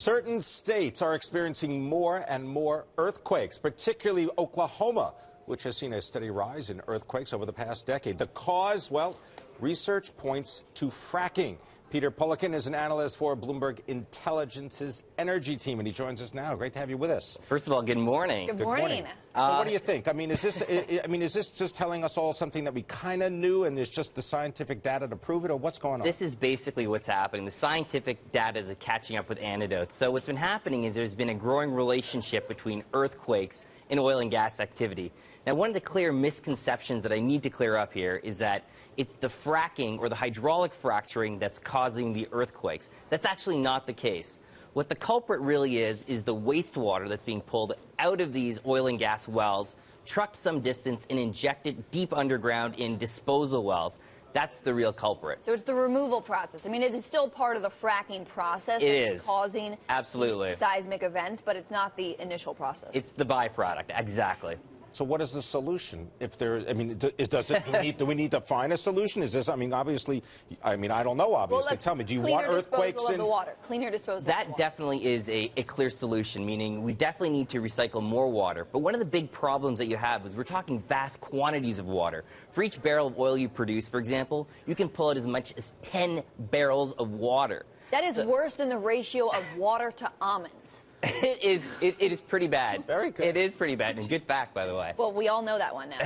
Certain states are experiencing more and more earthquakes, particularly Oklahoma, which has seen a steady rise in earthquakes over the past decade. The cause, well, research points to fracking. Peter Pulikkan is an analyst for Bloomberg Intelligence's energy team, and he joins us now. Great to have you with us. First of all, good morning. Good morning. So what do you think? I mean, is this just telling us all something that we kind of knew, and there's just the scientific data to prove it, or what's going on? This is basically what's happening. The scientific data is catching up with anecdotes. So what's been happening is there's been a growing relationship between earthquakes and oil and gas activity. Now, one of the clear misconceptions that I need to clear up here is that it's the fracking or the hydraulic fracturing that's causing the earthquakes. That's actually not the case. What the culprit really is the wastewater that's being pulled out of these oil and gas wells, trucked some distance, and injected deep underground in disposal wells. That's the real culprit. So it's the removal process. I mean, it is still part of the fracking process. It is causing absolutely these seismic events, but it's not the initial process. It's the byproduct, exactly. So what is the solution? If there, I mean, do we need to find a solution? Is this, I mean, obviously, I mean, I don't know, obviously. Well, tell me, do you want earthquakes in? The water. Cleaner disposal That of the water. definitely is a clear solution, meaning we definitely need to recycle more water. But one of the big problems that you have is we're talking vast quantities of water. For each barrel of oil you produce, for example, you can pull out as much as 10 barrels of water. That is worse than the ratio of water to almonds. It is pretty bad. Very good. It is pretty bad, and good fact, by the way. Well, we all know that one now.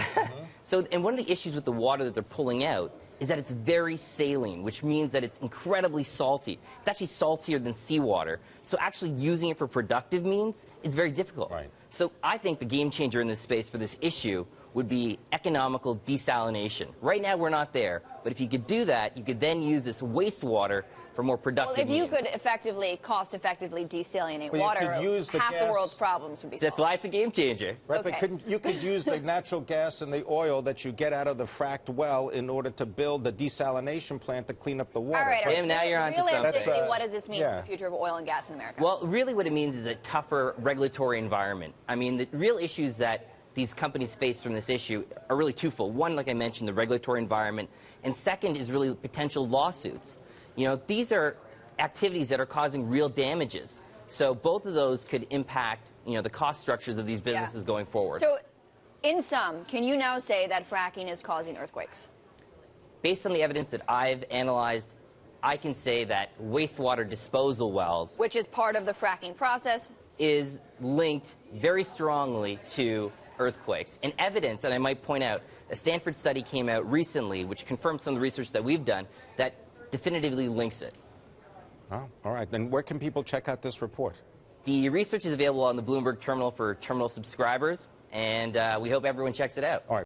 So, and one of the issues with the water that they're pulling out is that it's very saline, which means that it's incredibly salty. It's actually saltier than seawater. So actually using it for productive means is very difficult. Right. So I think the game changer in this space for this issue would be economical desalination. Right now we're not there, but if you could do that, you could then use this wastewater for more productive Well, if you means. could cost-effectively desalinate Well, water, half the world's problems would be solved. That's why it's a game changer. Right, Okay. but you could use the natural gas and the oil that you get out of the fracked well in order to build the desalination plant to clean up the water. All right. Right. Now you're onto something. Realistically, what does this mean yeah. for the future of oil and gas in America? Well, really what it means is a tougher regulatory environment. I mean, the real issues that these companies face from this issue are really twofold. One, like I mentioned, the regulatory environment, and second is really potential lawsuits. You know, these are activities that are causing real damages. So both of those could impact, you know, the cost structures of these businesses going forward. So, in sum, can you now say that fracking is causing earthquakes? Based on the evidence that I've analyzed, I can say that wastewater disposal wells, Which is part of the fracking process, is linked very strongly to earthquakes. And evidence, and I might point out, a Stanford study came out recently which confirmed some of the research that we've done that definitively links it. Oh, all right. Then where can people check out this report? The research is available on the Bloomberg terminal for terminal subscribers, and we hope everyone checks it out. All right.